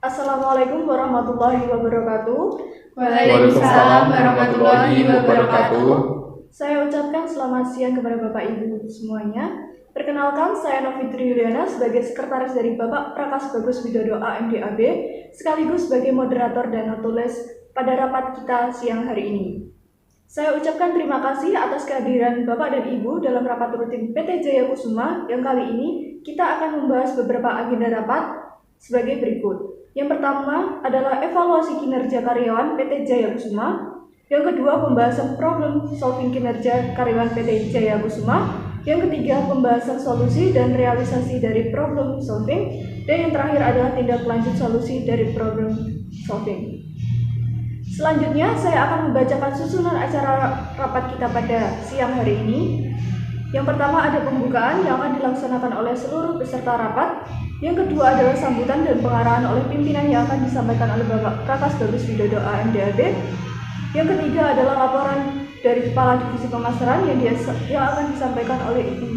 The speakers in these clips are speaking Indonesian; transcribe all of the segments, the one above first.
Assalamualaikum warahmatullahi wabarakatuh. Waalaikumsalam warahmatullahi wabarakatuh. Saya ucapkan selamat siang kepada Bapak Ibu semuanya. Perkenalkan, saya Novitri Yuliana sebagai sekretaris dari Bapak Prakas Bagus Widodo AMDAB, sekaligus sebagai moderator dan notulis pada rapat kita siang hari ini. Saya ucapkan terima kasih atas kehadiran Bapak dan Ibu dalam rapat rutin PT Jaya Kusuma yang kali ini kita akan membahas beberapa agenda rapat sebagai berikut. Yang pertama adalah evaluasi kinerja karyawan PT Jaya Kusuma. Yang kedua, pembahasan problem solving kinerja karyawan PT Jaya Kusuma. Yang ketiga, pembahasan solusi dan realisasi dari problem solving. Dan yang terakhir adalah tindak lanjut solusi dari problem solving. Selanjutnya, saya akan membacakan susunan acara rapat kita pada siang hari ini. Yang pertama ada pembukaan yang akan dilaksanakan oleh seluruh peserta rapat. Yang kedua adalah sambutan dan pengarahan oleh pimpinan yang akan disampaikan oleh Bapak Prakas Bagus Widodo AMDAB. Yang ketiga adalah laporan dari Kepala Divisi Pemasaran yang akan disampaikan oleh Ibu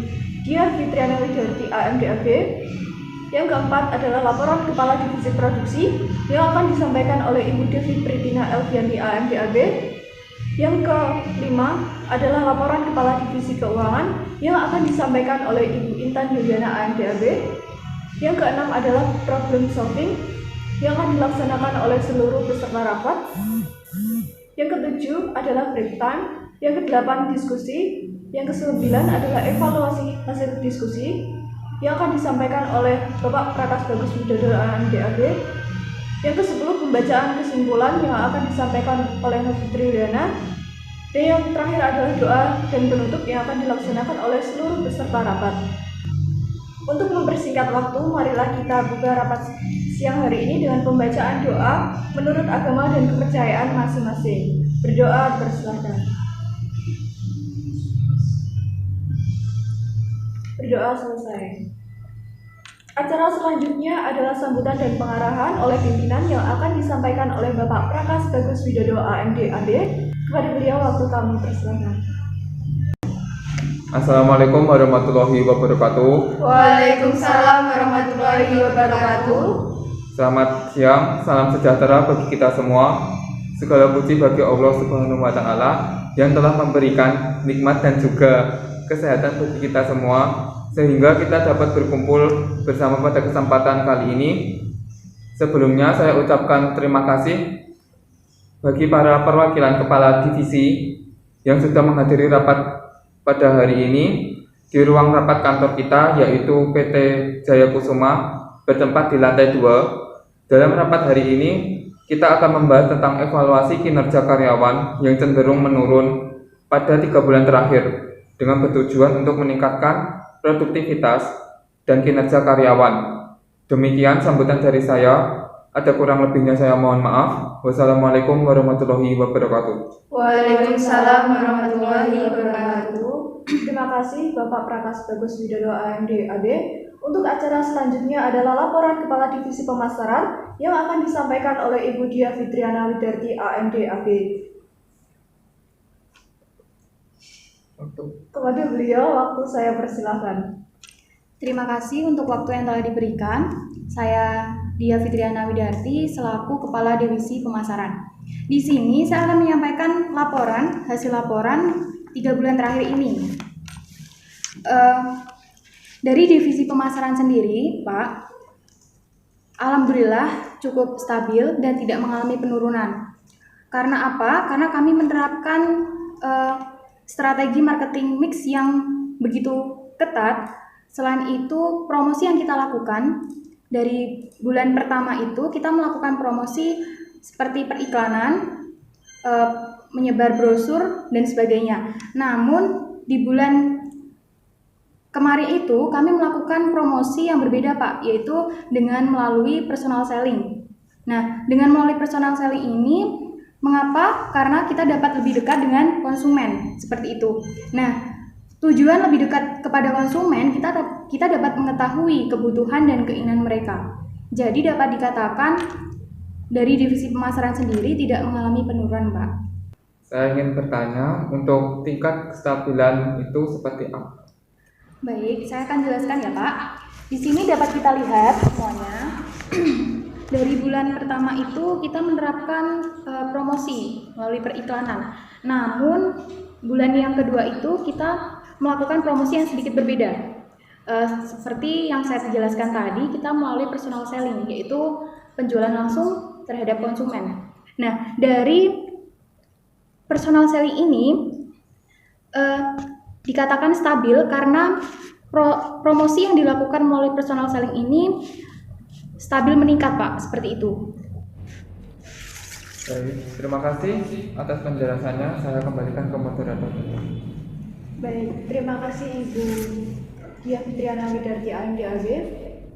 Diah Fitriana dari AMDAB. Yang keempat adalah laporan Kepala Divisi Produksi yang akan disampaikan oleh Ibu Devi Pritina Elvianti AMDAB. Yang kelima adalah laporan Kepala Divisi Keuangan yang akan disampaikan oleh Ibu Intan Yuliana AMDAB. Yang keenam adalah problem solving yang akan dilaksanakan oleh seluruh peserta rapat. Yang ketujuh adalah break time. Yang kedelapan diskusi. Yang kesembilan adalah evaluasi hasil diskusi yang akan disampaikan oleh Bapak Prakas Bagus Widodo AMDAB. Yang kesepuluh pembacaan kesimpulan yang akan disampaikan oleh Novitri Yuliana. Dan yang terakhir adalah doa dan penutup yang akan dilaksanakan oleh seluruh peserta rapat. Untuk mempersingkat waktu, marilah kita buka rapat siang hari ini dengan pembacaan doa menurut agama dan kepercayaan masing-masing. Berdoa, persilakan. Berdoa selesai. Acara selanjutnya adalah sambutan dan pengarahan oleh pimpinan yang akan disampaikan oleh Bapak Prakas Bagus Widodo AMDAB. Kepada beliau waktu kami persilakan. Assalamualaikum warahmatullahi wabarakatuh. Waalaikumsalam warahmatullahi wabarakatuh. Selamat siang, salam sejahtera bagi kita semua. Segala puji bagi Allah Subhanahu wa Ta'ala yang telah memberikan nikmat dan juga kesehatan bagi kita semua, sehingga kita dapat berkumpul bersama pada kesempatan kali ini. Sebelumnya saya ucapkan terima kasih bagi para perwakilan kepala divisi yang sudah menghadiri rapat pada hari ini. di ruang rapat kantor kita, yaitu PT Jaya Kusuma, bertempat di lantai 2. Dalam rapat hari ini, kita akan membahas tentang evaluasi kinerja karyawan yang cenderung menurun pada 3 bulan terakhir, dengan bertujuan untuk meningkatkan produktivitas dan kinerja karyawan. Demikian sambutan dari saya. Ada kurang lebihnya saya mohon maaf. Wassalamualaikum warahmatullahi wabarakatuh. Waalaikumsalam warahmatullahi wabarakatuh. Terima kasih Bapak Prakas Bagus Widodo AMD AB. Untuk acara selanjutnya adalah laporan Kepala Divisi Pemasaran yang akan disampaikan oleh Ibu Dia Fitriana Widarti AMD AB. Kepada beliau, waktu saya persilahkan. Terima kasih untuk waktu yang telah diberikan. Saya Dia Fitriana Widarti selaku Kepala Divisi Pemasaran. Di sini saya akan menyampaikan hasil laporan 3 bulan terakhir ini. Dari Divisi Pemasaran sendiri, Pak, alhamdulillah cukup stabil dan tidak mengalami penurunan. Karena apa? Karena kami menerapkan strategi marketing mix yang begitu ketat. Selain itu, promosi yang kita lakukan dari bulan pertama itu kita melakukan promosi seperti periklanan, menyebar brosur dan sebagainya. Namun di bulan kemarin itu kami melakukan promosi yang berbeda, Pak, yaitu dengan melalui personal selling. Nah, dengan melalui personal selling ini mengapa? Karena kita dapat lebih dekat dengan konsumen, seperti itu. Nah, tujuan lebih dekat kepada konsumen, kita dapat mengetahui kebutuhan dan keinginan mereka. Jadi dapat dikatakan dari divisi pemasaran sendiri tidak mengalami penurunan, Pak. Saya ingin bertanya, untuk tingkat kestabilan itu seperti apa? Baik, saya akan jelaskan ya, Pak. Di sini dapat kita lihat semuanya. Dari bulan pertama itu kita menerapkan promosi melalui periklanan. Namun bulan yang kedua itu kita melakukan promosi yang sedikit berbeda. Seperti yang saya jelaskan tadi, kita melalui personal selling, yaitu penjualan langsung terhadap konsumen. Nah, dari personal selling ini dikatakan stabil karena promosi yang dilakukan melalui personal selling ini stabil meningkat, Pak, seperti itu. Baik, terima kasih atas penjelasannya. Saya kembalikan ke moderator. Baik, terima kasih Ibu Dia Fitriana Widarti AMD AB.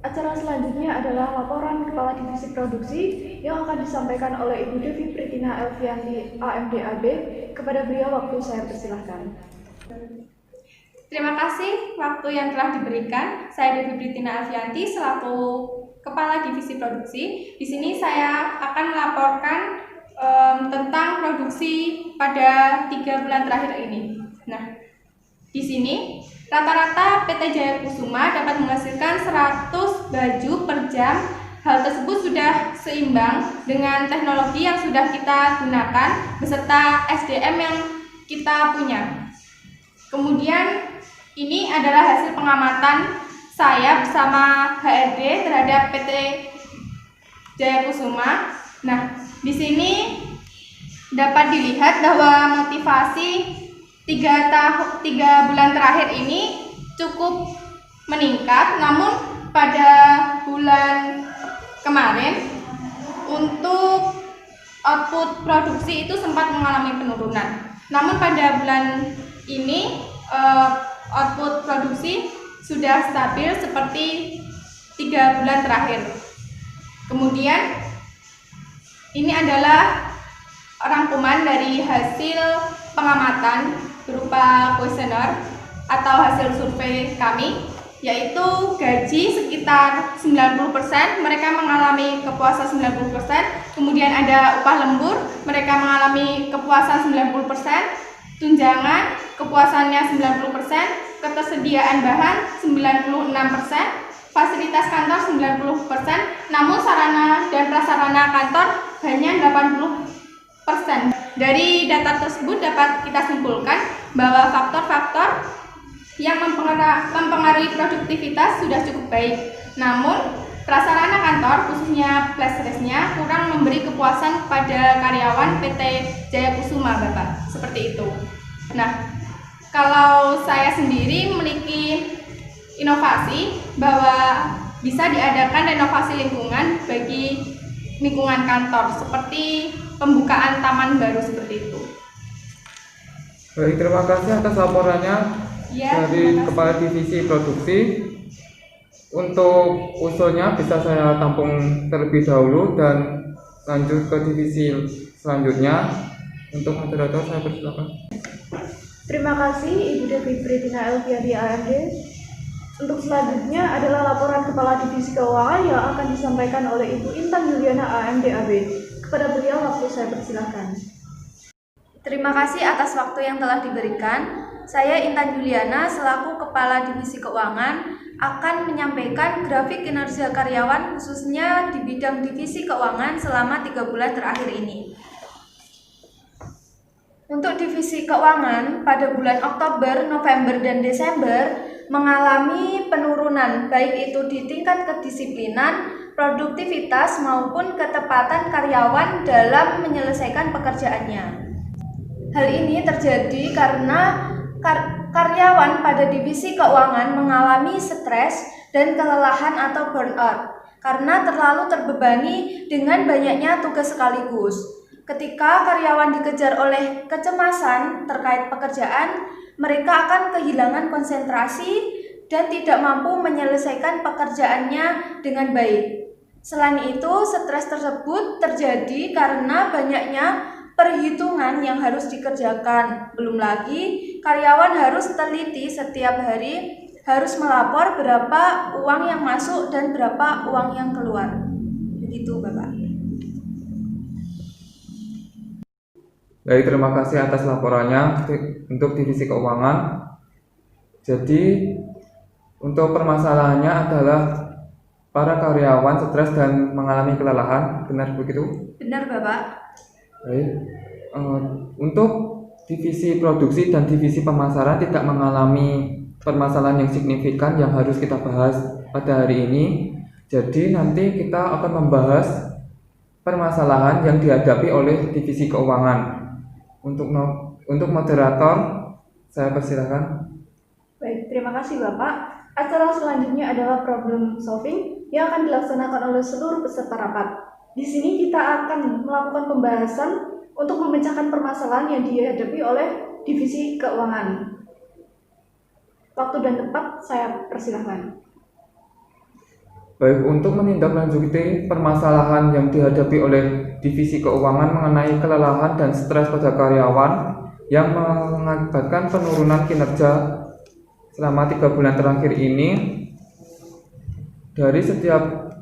Acara selanjutnya adalah laporan Kepala Divisi Produksi yang akan disampaikan oleh Ibu Devi Pritina Elvianti AMD AB. Kepada beliau waktu saya persilahkan. Terima kasih waktu yang telah diberikan. Saya Devi Pritina Elvianti selaku Kepala Divisi Produksi. Di sini saya akan melaporkan tentang produksi pada 3 bulan terakhir ini. Nah, di sini rata-rata PT Jaya Kusuma dapat menghasilkan 100 baju per jam. Hal tersebut sudah seimbang dengan teknologi yang sudah kita gunakan beserta SDM yang kita punya. Kemudian ini adalah hasil pengamatan saya bersama HRD terhadap PT Jaya Kusuma. Nah, di sini dapat dilihat bahwa motivasi 3 bulan terakhir ini cukup meningkat, namun pada bulan kemarin untuk output produksi itu sempat mengalami penurunan. Namun pada bulan ini output produksi sudah stabil seperti 3 bulan terakhir. Kemudian ini adalah rangkuman dari hasil pengamatan berupa kuesioner atau hasil survei kami, yaitu gaji sekitar 90%, mereka mengalami kepuasan 90%, kemudian ada upah lembur, mereka mengalami kepuasan 90%, tunjangan kepuasannya 90%, ketersediaan bahan 96%, fasilitas kantor 90%, namun sarana dan prasarana kantor hanya 80%. Dari data tersebut dapat kita simpulkan bahwa faktor-faktor yang mempengaruhi produktivitas sudah cukup baik. Namun, prasarana kantor khususnya flash disk-nya kurang memberi kepuasan kepada karyawan PT Jaya Kusuma, Bapak. Seperti itu. Nah, Kalau saya sendiri memiliki inovasi bahwa bisa diadakan renovasi lingkungan bagi lingkungan kantor, seperti pembukaan taman baru seperti itu. Baik, terima kasih atas laporannya Ya, dari terima kasih. Kepala Divisi Produksi. Untuk usulnya bisa saya tampung terlebih dahulu dan lanjut ke divisi selanjutnya. Untuk moderator saya persilakan. Terima kasih Ibu Devi Pritina Elviadi AMD. Untuk selanjutnya adalah laporan Kepala Divisi Keuangan yang akan disampaikan oleh Ibu Intan Yuliana AMD AB. Kepada beliau waktu saya persilakan. Terima kasih atas waktu yang telah diberikan. Saya Intan Yuliana selaku Kepala Divisi Keuangan akan menyampaikan grafik kinerja karyawan khususnya di bidang divisi keuangan selama 3 bulan terakhir ini. Untuk divisi keuangan pada bulan Oktober, November, dan Desember mengalami penurunan baik itu di tingkat kedisiplinan, produktivitas maupun ketepatan karyawan dalam menyelesaikan pekerjaannya. Hal ini terjadi karena karyawan pada divisi keuangan mengalami stres dan kelelahan atau burnout karena terlalu terbebani dengan banyaknya tugas sekaligus. Ketika karyawan dikejar oleh kecemasan terkait pekerjaan, mereka akan kehilangan konsentrasi dan tidak mampu menyelesaikan pekerjaannya dengan baik. Selain itu, stres tersebut terjadi karena banyaknya perhitungan yang harus dikerjakan. Belum lagi, karyawan harus teliti setiap hari, harus melapor berapa uang yang masuk dan berapa uang yang keluar. Begitu, Bapak. Baik, terima kasih atas laporannya untuk divisi keuangan. Jadi, untuk permasalahannya adalah para karyawan stres dan mengalami kelelahan, benar begitu? Benar, Bapak. Baik, untuk divisi produksi dan divisi pemasaran tidak mengalami permasalahan yang signifikan yang harus kita bahas pada hari ini. Jadi nanti kita akan membahas permasalahan yang dihadapi oleh divisi keuangan. Untuk moderator, saya persilakan. Baik, terima kasih Bapak. Acara selanjutnya adalah problem solving yang akan dilaksanakan oleh seluruh peserta rapat. Di sini kita akan melakukan pembahasan untuk memecahkan permasalahan yang dihadapi oleh divisi keuangan. Waktu dan tempat saya persilahkan. Baik, untuk menindaklanjuti permasalahan yang dihadapi oleh divisi keuangan mengenai kelelahan dan stres pada karyawan yang mengakibatkan penurunan kinerja selama 3 bulan terakhir ini, dari setiap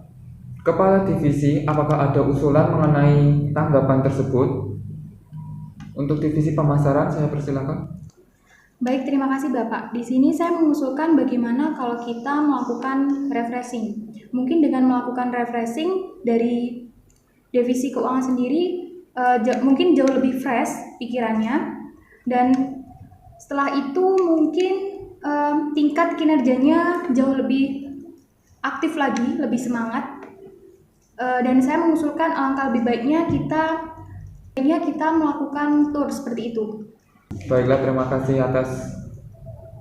kepala divisi apakah ada usulan mengenai tanggapan tersebut? Untuk divisi pemasaran saya persilakan. Baik, terima kasih Bapak. Di sini saya mengusulkan bagaimana kalau kita melakukan refreshing. Mungkin dengan melakukan refreshing dari divisi keuangan sendiri mungkin jauh lebih fresh pikirannya, dan setelah itu mungkin tingkat kinerjanya jauh lebih aktif lagi, lebih semangat. Dan saya mengusulkan alangkah lebih baiknya kita melakukan tour seperti itu. Baiklah, terima kasih atas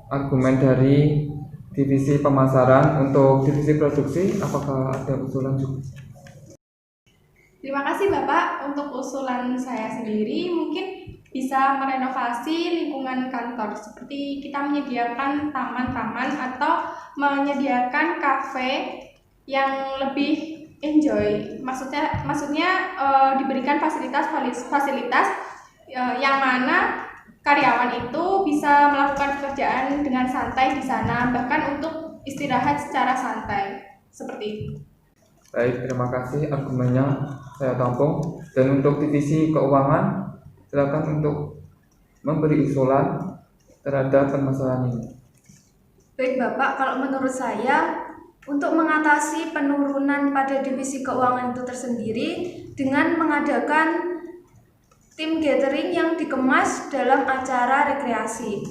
argumen dari divisi pemasaran. Untuk divisi produksi, apakah ada usulan juga? Terima kasih Bapak. Untuk usulan saya sendiri mungkin bisa merenovasi lingkungan kantor, seperti kita menyediakan taman-taman atau menyediakan kafe yang lebih enjoy. Maksudnya diberikan fasilitas yang mana karyawan itu bisa melakukan pekerjaan dengan santai di sana, bahkan untuk istirahat secara santai, seperti itu. Baik, terima kasih, argumennya saya tampung. Dan untuk divisi keuangan, silakan untuk memberi usulan terhadap permasalahan ini. Baik Bapak, kalau menurut saya untuk mengatasi penurunan pada divisi keuangan itu tersendiri dengan mengadakan tim gathering yang dikemas dalam acara rekreasi,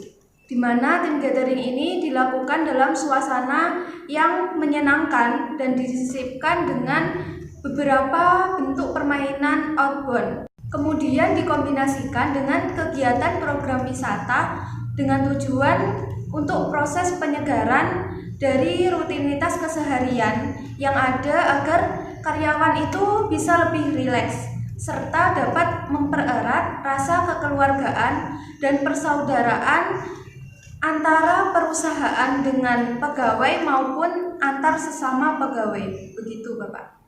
di mana tim gathering ini dilakukan dalam suasana yang menyenangkan dan disisipkan dengan beberapa bentuk permainan outbound. Kemudian dikombinasikan dengan kegiatan program wisata dengan tujuan untuk proses penyegaran dari rutinitas keseharian yang ada agar karyawan itu bisa lebih rileks serta dapat mempererat rasa kekeluargaan dan persaudaraan antara perusahaan dengan pegawai maupun antar sesama pegawai. Begitu, Bapak.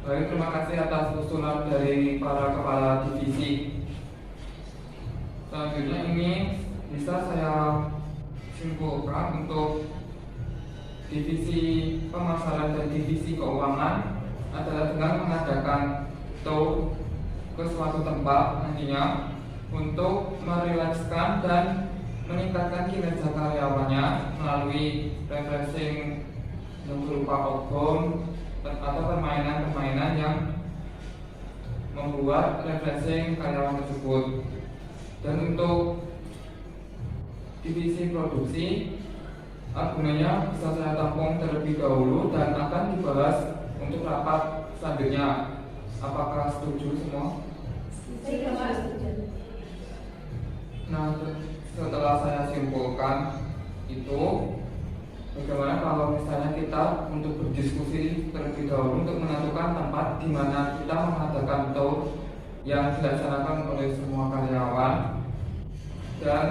Baik, terima kasih atas usulan dari para kepala divisi. Selanjutnya ini bisa saya simpulkan untuk divisi pemasaran dan divisi keuangan adalah dengan mengadakan tour ke suatu tempat nantinya untuk merilekskan dan meningkatkan kinerja karyawannya melalui refreshing yang berupa outbound atau permainan-permainan yang membuat refreshing karyawan tersebut. Dan untuk divisi produksi, argumennya bisa saya tampung terlebih dahulu dan akan dibahas untuk rapat selanjutnya. Apakah setuju semua? Nah, setelah saya simpulkan itu, bagaimana kalau misalnya kita untuk berdiskusi terlebih dahulu untuk menentukan tempat di mana kita mengadakan tour yang dilaksanakan oleh semua karyawan. Dan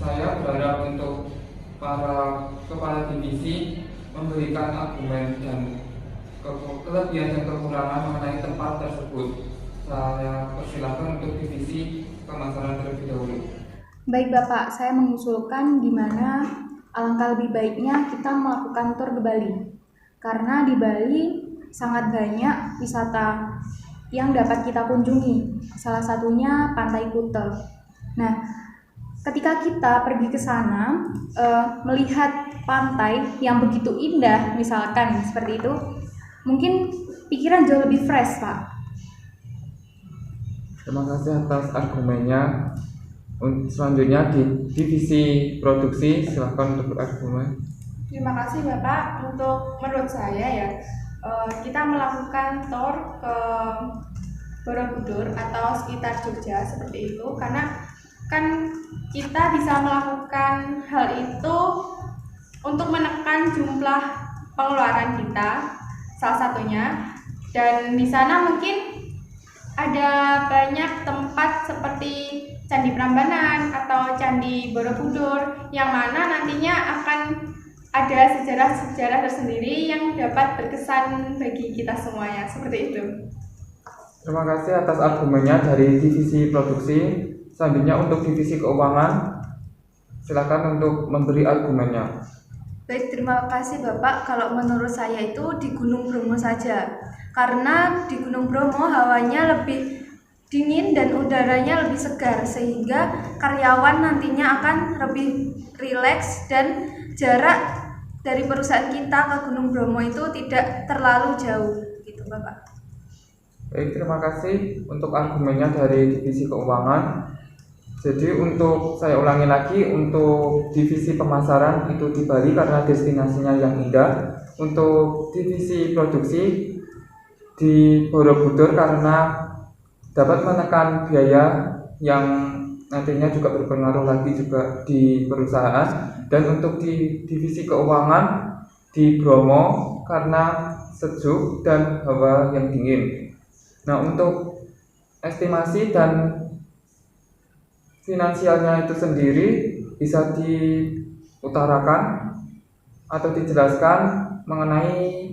saya berharap untuk para kepala divisi memberikan argumen dan kelebihan dan kekurangan mengenai tempat tersebut. Saya persilahkan untuk divisi pemasaran terlebih dahulu. Baik Bapak, saya mengusulkan di mana alangkah lebih baiknya kita melakukan tur ke Bali. Karena di Bali sangat banyak wisata yang dapat kita kunjungi. Salah satunya Pantai Kuta. Nah, ketika kita pergi ke sana, melihat pantai yang begitu indah, misalkan seperti itu, mungkin pikiran jauh lebih fresh, Pak. Terima kasih atas argumennya. Selanjutnya di divisi produksi, silakan untuk berargumen. Terima kasih Bapak. Untuk menurut saya ya, kita melakukan tour ke Borobudur atau sekitar Jogja seperti itu, karena kan kita bisa melakukan hal itu untuk menekan jumlah pengeluaran kita, salah satunya. Dan di sana mungkin ada banyak tempat seperti Candi Prambanan atau Candi Borobudur yang mana nantinya akan ada sejarah-sejarah tersendiri yang dapat berkesan bagi kita semuanya. Seperti itu. Terima kasih atas argumennya dari divisi produksi. Selanjutnya untuk divisi keuangan, silakan untuk memberi argumennya. Baik, terima kasih Bapak. Kalau menurut saya itu di Gunung Bromo saja. Karena di Gunung Bromo hawanya lebih dingin dan udaranya lebih segar, sehingga karyawan nantinya akan lebih rileks dan jarak dari perusahaan kita ke Gunung Bromo itu tidak terlalu jauh gitu Bapak. Baik, terima kasih untuk argumennya dari divisi keuangan. Jadi untuk saya ulangi lagi, untuk divisi pemasaran itu di Bali karena destinasinya yang indah. Untuk divisi produksi di Borobudur karena dapat menekan biaya yang nantinya juga berpengaruh lagi juga di perusahaan. Dan untuk di divisi keuangan di Bromo karena sejuk dan hawa yang dingin. Nah, untuk estimasi dan finansialnya itu sendiri bisa diutarakan atau dijelaskan mengenai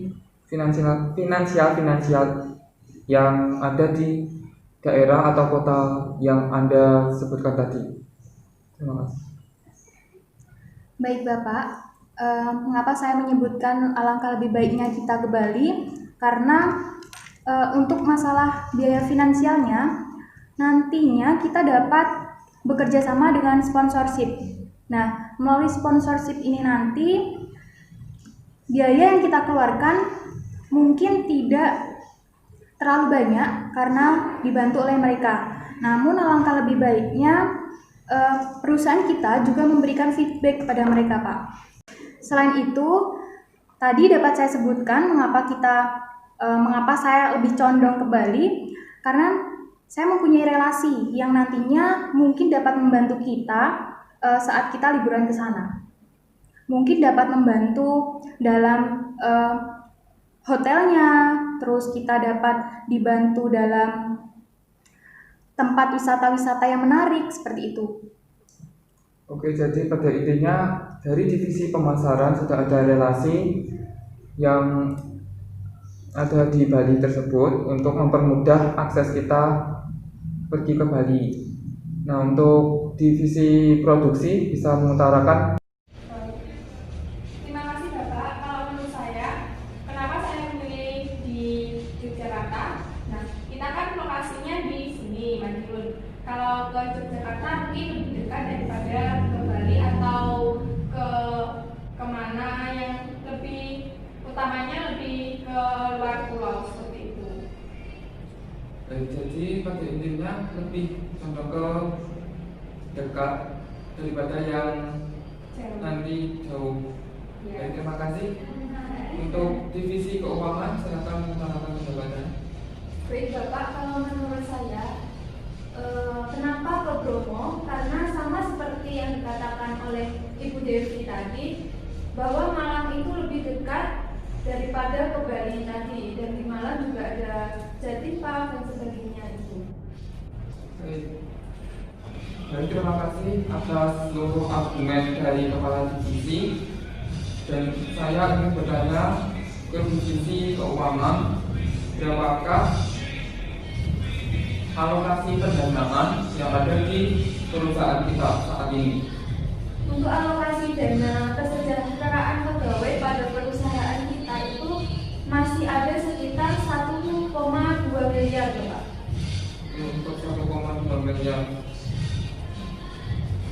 finansial yang ada di daerah atau kota yang Anda sebutkan tadi. Terima kasih. Baik Bapak, mengapa saya menyebutkan alangkah lebih baiknya kita ke Bali? Karena untuk masalah biaya finansialnya, nantinya kita dapat bekerja sama dengan sponsorship. Nah, melalui sponsorship ini nanti biaya yang kita keluarkan mungkin tidak terlalu banyak karena dibantu oleh mereka. Namun alangkah lebih baiknya perusahaan kita juga memberikan feedback kepada mereka, Pak. Selain itu, tadi dapat saya sebutkan mengapa saya lebih condong ke Bali, karena saya mempunyai relasi yang nantinya mungkin dapat membantu kita saat kita liburan ke sana. Mungkin dapat membantu dalam hotelnya, terus kita dapat dibantu dalam tempat wisata-wisata yang menarik seperti itu. Oke, jadi pada intinya dari divisi pemasaran sudah ada relasi yang ada di Bali tersebut untuk mempermudah akses kita pergi ke Bali. Nah, untuk divisi produksi bisa mengutarakan. Terima kasih Bapak. Kalau menurut saya, kenapa saya memilih di Yogyakarta? Nah, kita kan lokasinya di sini, Madiun. Kalau ke Yogyakarta mungkin lebih dekat daripada ke Bali atau ke kemana yang lebih utamanya lebih ke luar pulau seperti itu. Jadi pada intinya lebih condong ke dekat daripada yang nanti jauh. Ya. Terima kasih. Untuk divisi keuangan, silakan mengutarakan pendapatnya. Baik Bapak, kalau menurut saya kenapa ke Bromo? Karena sama seperti yang dikatakan oleh Ibu Devi tadi, bahwa Malang itu lebih dekat daripada ke Bali tadi, dan di Malang juga ada Jatimpak dan sebagainya itu. Baik. Baik, terima kasih atas seluruh argumen dari kepala divisi. Dan saya ingin bertanya ke divisi keuangan, berapakah alokasi pendanaan yang ada di perusahaan kita saat ini? Untuk alokasi dana kesejahteraan pegawai pada perusahaan kita itu masih ada sekitar 1,2 miliar Bapak. Untuk 1,2 miliar.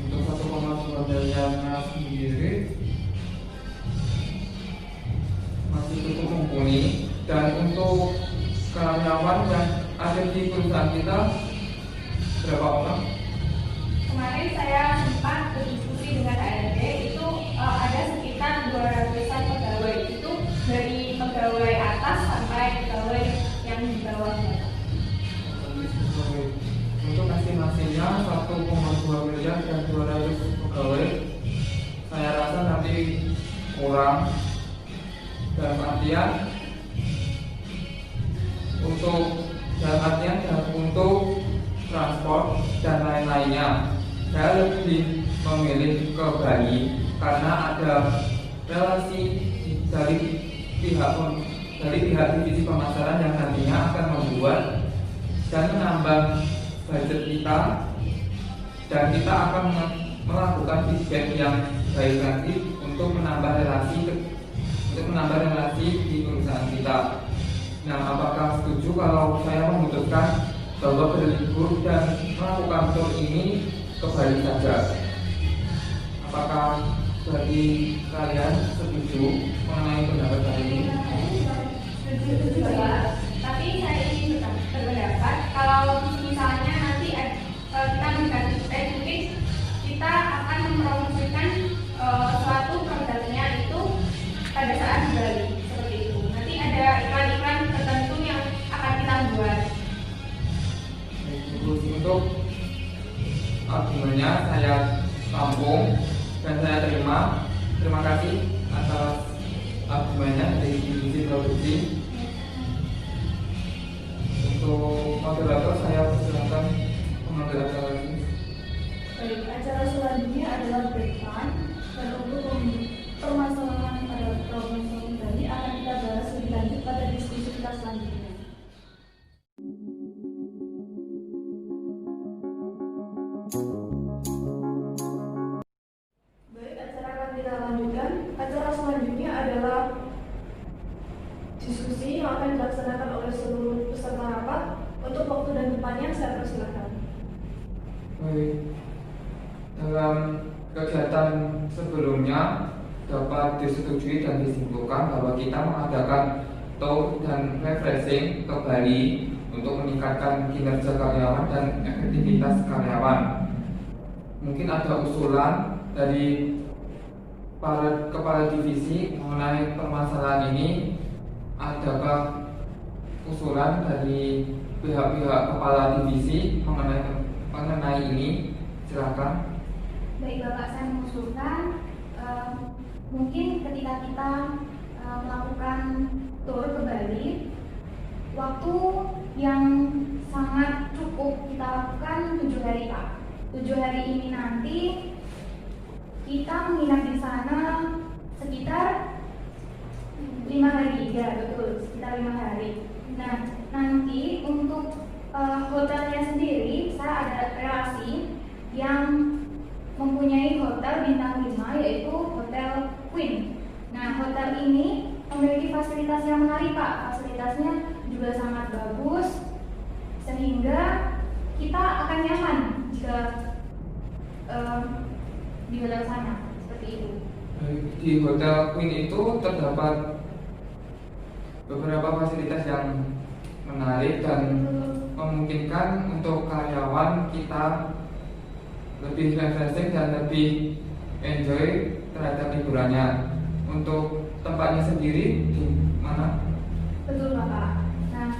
Untuk 1,2 miliarnya sendiri masih cukup mumpuni. Dan untuk karyawan yang ada di perusahaan kita berapa orang? Kemarin saya sempat berdiskusi dengan HRD, itu ada sekitar 200-an pegawai, itu dari pegawai atas sampai pegawai yang di bawah. Untuk estimasinya 1,2 miliar dan 200 pegawai, saya rasa nanti kurang. Dalam artian untuk transport dan lain-lainnya, saya lebih memilih ke Bali karena ada relasi dari pihak divisi pemasaran yang nantinya akan membuat dan menambah budget kita, dan kita akan melakukan feedback yang baik lagi untuk menambah relasi di perusahaan kita. Nah, apakah setuju kalau saya memutuskan bahwa berlibur dan melakukan tour ini ke Bali saja? Apakah bagi kalian setuju mengenai pendapat saya ini? Setuju Bapak. Tapi saya ingin berpendapat kalau misalnya nanti kita mengganti mungkin kita akan mempromosikan suatu produknya itu pada saat di Bali seperti itu. Nanti ada iklan-iklan tertentu yang akan kita buat. Terus untuk argumennya saya tampung dan saya terima. Terima kasih atas argumennya dari divisi produksi. Untuk moderator saya persilakan mengambil acara lagi. Baik, acara selanjutnya adalah breakdown, dan untuk permasalahan pada problem solving tadi akan kita bahas lebih lanjut pada diskusi kita selanjutnya. Baik, acara akan kita lanjutkan. Acara selanjutnya adalah diskusi yang akan dilaksanakan oleh seluruh peserta rapat. Untuk waktu dan tempatnya saya persilakan. Baik. Dalam kegiatan sebelumnya dapat disetujui dan disimpulkan bahwa kita mengadakan tour dan refreshing ke Bali untuk meningkatkan kinerja karyawan dan efektivitas karyawan. Mungkin ada usulan dari para kepala divisi mengenai permasalahan ini. Adakah usulan dari pihak-pihak kepala divisi mengenai ini? Silakan. Baik Bapak, saya mengusulkan mungkin ketika kita melakukan tur ke Bali, waktu yang sangat cukup kita lakukan 7 hari Pak. 7 hari ini nanti kita menginap di sana sekitar 5 hari, ya betul, sekitar 5 hari. Nah, nanti untuk hotelnya sendiri, saya ada relasi yang mempunyai hotel bintang 5, yaitu Hotel Queen. Nah, hotel ini memiliki fasilitas yang menarik Pak. Fasilitasnya juga sangat bagus, sehingga kita akan nyaman jika di hotel sana, seperti itu. Di Hotel Queen itu terdapat beberapa fasilitas yang menarik dan memungkinkan untuk karyawan kita lebih refreshing dan lebih enjoy terhadap liburannya. Untuk tempatnya sendiri di mana? Betul Bapak. Nah,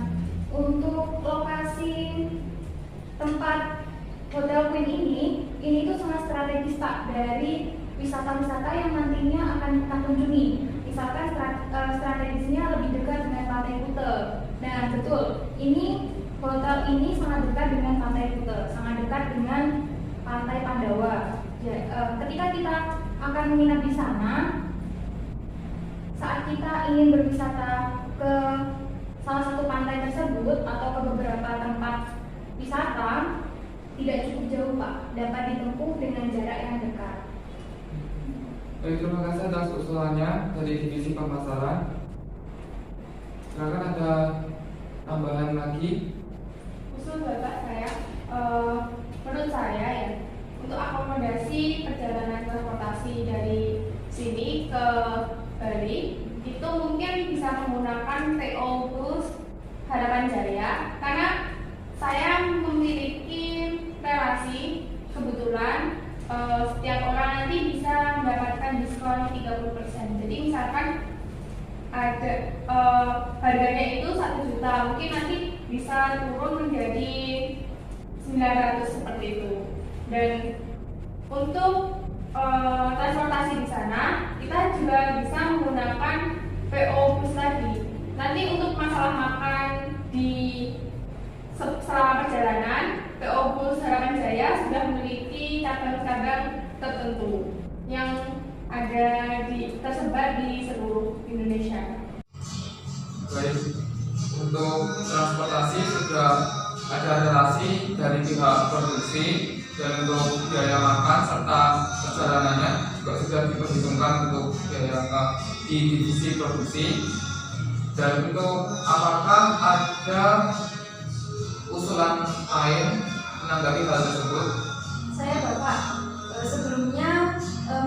untuk lokasi tempat Hotel Queen ini tuh sangat strategis Pak dari wisata-wisata yang nantinya akan kita kunjungi. Misalkan strategisnya lebih dekat dengan Pantai Kuta. Nah, betul. Hotel ini sangat dekat dengan Pantai Kuta, sangat dekat dengan Pantai Pandawa. Ya, ketika kita akan menginap di sana, saat kita ingin berwisata ke salah satu pantai tersebut atau ke beberapa tempat wisata, tidak cukup jauh Pak, dapat ditempuh dengan jarak yang dekat. Baik, terima kasih atas usulannya dari divisi pemasaran. Silakan ada tambahan lagi. Usul Bapak saya, menurut saya ya, untuk akomodasi perjalanan transportasi dari sini ke Bali itu mungkin bisa menggunakan PO Bus Harapan Jaya, karena saya memiliki relasi kebetulan setiap orang nanti bisa mendapatkan diskon 30%. Jadi misalkan ada harganya itu 1 juta, mungkin nanti bisa turun menjadi 900 seperti itu. Dan untuk transportasi di sana kita juga bisa menggunakan PO Bus tadi. Nanti untuk masalah makan di selama perjalanan, PO Bus Harapan Jaya sudah memiliki cabang-cabang tertentu yang tersebar di seluruh Indonesia. Baik, untuk transportasi sudah ada relasi dari pihak produksi, dan untuk biaya makan serta perjalanannya juga sudah diperhitungkan untuk biaya di divisi produksi. Dan untuk apakah ada usulan lain menanggapi hal tersebut? Saya Bapak sebelumnya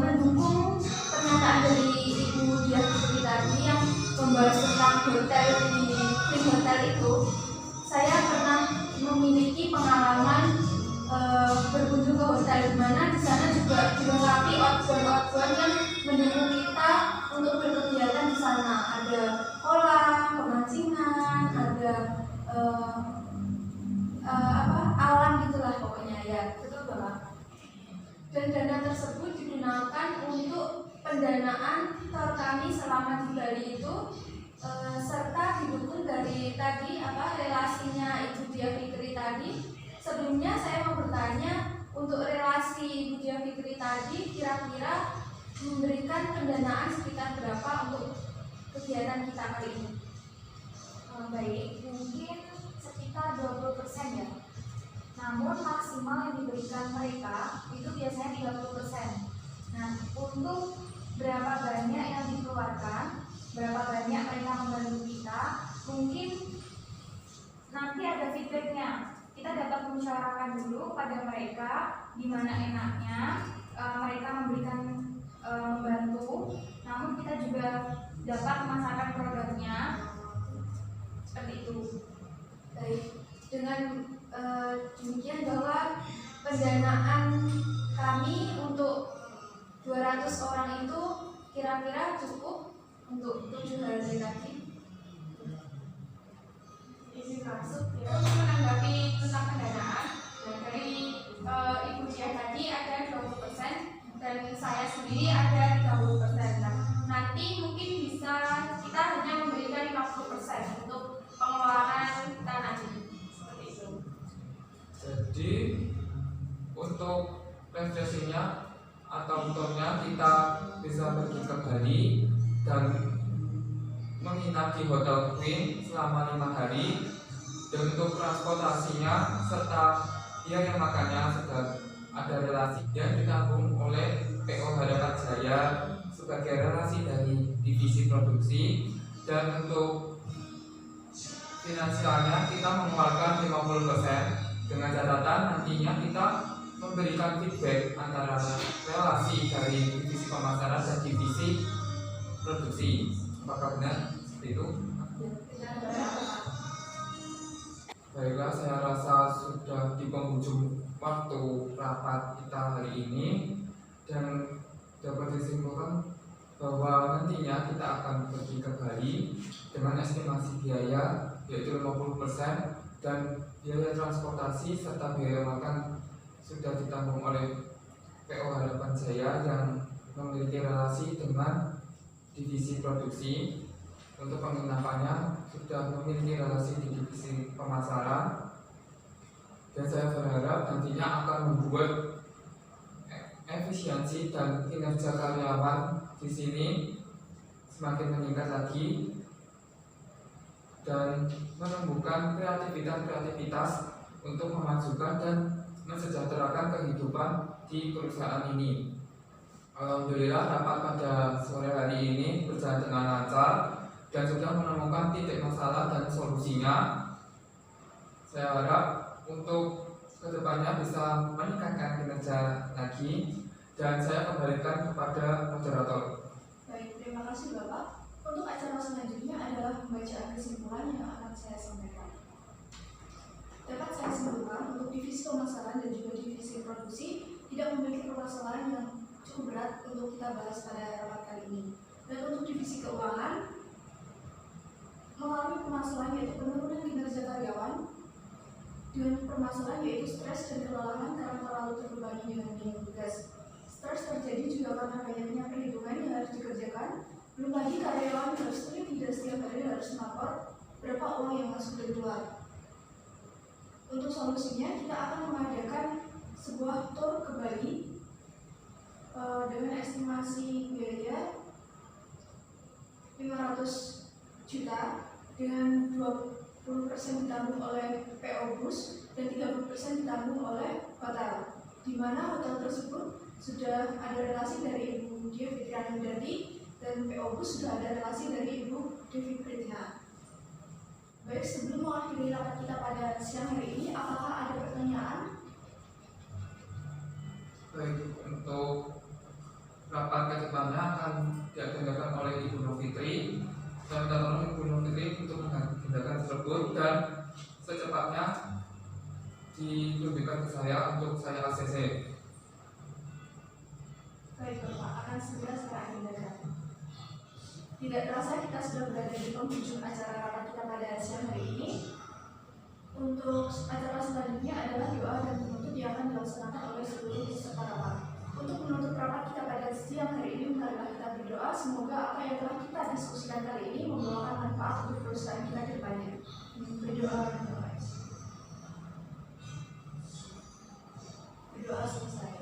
mendukung pernyataan dari Ibu Diah Fitri tadi yang membahas tentang hotel di Queen Hotel itu. Saya pernah memiliki pengalaman berkunjung ke hotel di mana di sana juga dilengkapi outbound yang mendukung kita untuk berkegiatan di sana. Ada kolam, pemancingan, ada alam gitulah pokoknya ya, betul Bapak. Dan dana tersebut digunakan untuk pendanaan tour kami selama di Bali itu, serta didukung dari tadi relasinya Ibu Diah Fitri tadi. Sebelumnya saya mau bertanya, untuk relasi Ibu Diah Fitri tadi kira-kira memberikan pendanaan sekitar berapa untuk kegiatan kita kali ini? Baik, mungkin sekitar 20% ya. Namun maksimal yang diberikan mereka itu biasanya 30%. Nah, untuk berapa banyak yang dikeluarkan, berapa banyak mereka membantu kita, mungkin nanti ada feedbacknya. Kita dapat memusyawarahkan dulu pada mereka di mana enaknya mereka memberikan membantu, namun kita juga dapat memasarkan produknya seperti itu. Baik, dengan demikian bahwa pendanaan kami untuk 200 orang itu kira-kira cukup untuk 7 hari tadi. Izin masuk ya, menanggapi tentang pendanaan. Dan dari Ibu Diah tadi ada 20%. sesinya atau turnya kita bisa pergi ke Bali dan menginap di Hotel Queen selama 5 hari, dan untuk transportasinya serta biaya makannya sudah ada relasi yang ditanggung oleh PO Harapan Jaya sebagai relasi dari divisi produksi. Dan untuk finansialnya kita mengeluarkan 50% dengan catatan nantinya kita memberikan feedback antara relasi dari divisi pemasaran dan divisi produksi. Apakah benar seperti itu? Baiklah, saya rasa sudah di penghujung waktu rapat kita hari ini, dan dapat disimpulkan bahwa nantinya kita akan pergi ke Bali dengan estimasi biaya yaitu 50%, dan biaya transportasi serta biaya makan sudah ditanggung oleh PO Harapan Jaya yang memiliki relasi dengan divisi produksi. Untuk penginapannya sudah memiliki relasi di divisi pemasaran, dan saya berharap nantinya akan membuat efisiensi dan kinerja karyawan di sini semakin meningkat lagi dan menumbuhkan kreativitas untuk memajukan dan mensejahterakan kehidupan di perusahaan ini. Alhamdulillah rapat pada sore hari ini berjalan dengan lancar dan sudah menemukan titik masalah dan solusinya. Saya harap untuk kedepannya bisa meningkatkan kinerja lagi, dan saya kembalikan kepada moderator. Baik, terima kasih Bapak. Untuk acara selanjutnya adalah pembacaan kesimpulan yang akan saya sampaikan. Dapat saya simpulkan, untuk divisi pemasaran dan juga divisi produksi tidak memiliki permasalahan yang cukup berat untuk kita bahas pada rapat kali ini. Dan untuk divisi keuangan mengalami permasalahan yaitu penurunan kinerja karyawan dengan permasalahan yaitu stres dan kelelahan karena terlalu terbebani dengan banyak tugas. Stres terjadi juga karena banyaknya perhitungan yang harus dikerjakan. Belum lagi karyawan harus tidak setiap hari harus melapor berapa uang yang masuk dan keluar. Untuk solusinya kita akan mengadakan sebuah tour ke Bali dengan estimasi biaya 500 juta dengan 20% ditanggung oleh PO Bus dan 30% ditanggung oleh hotel, di mana hotel tersebut sudah ada relasi dari Ibu Dia Fitriana Dati dan PO Bus sudah ada relasi dari Ibu Devi Pritina. Baik, sebelum mengakhiri rapat kita pada siang hari ini, apakah ada pertanyaan? Baik, untuk rapat kedepannya akan diagendakan oleh Ibu Novitri. Saya minta tolong Ibu Novitri untuk mengagendakan tersebut dan secepatnya ditunjukkan ke saya untuk saya ACC. Baik Bapak, akan segera saya agendakan. Tidak terasa kita sudah berada di penghujung acara rapat kita pada siang hari ini. Untuk acara selanjutnya adalah doa dan penutup yang akan dilaksanakan oleh seluruh peserta rapat. Untuk menutup rapat kita pada siang hari ini, marilah kita berdoa semoga apa yang telah kita diskusikan kali ini membawakan manfaat untuk perusahaan kita ke depannya. Berdoa. Berdoa selesai.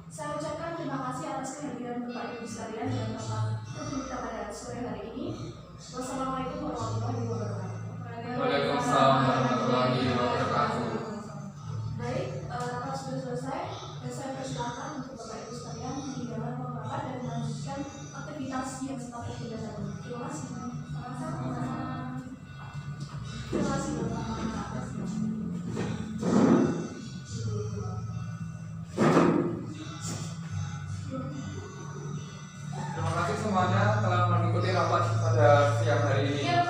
Saya ucapkan terima kasih atas kehadiran Bapak Ibu sekalian dalam rapat kita pada sore hari ini. Wassalamualaikum warahmatullahi wabarakatuh. Waalaikumsalam warahmatullahi wabarakatuh. Baik, rapat sudah selesai dan saya persilakan untuk Bapak Ibu sekalian di dalam ruang rapat dan melanjutkan aktivitas yang sempat kita lakukan. Terima kasih. Terima kasih Bapak. Terima kasih semuanya telah mengikuti rapat pada siang hari ini.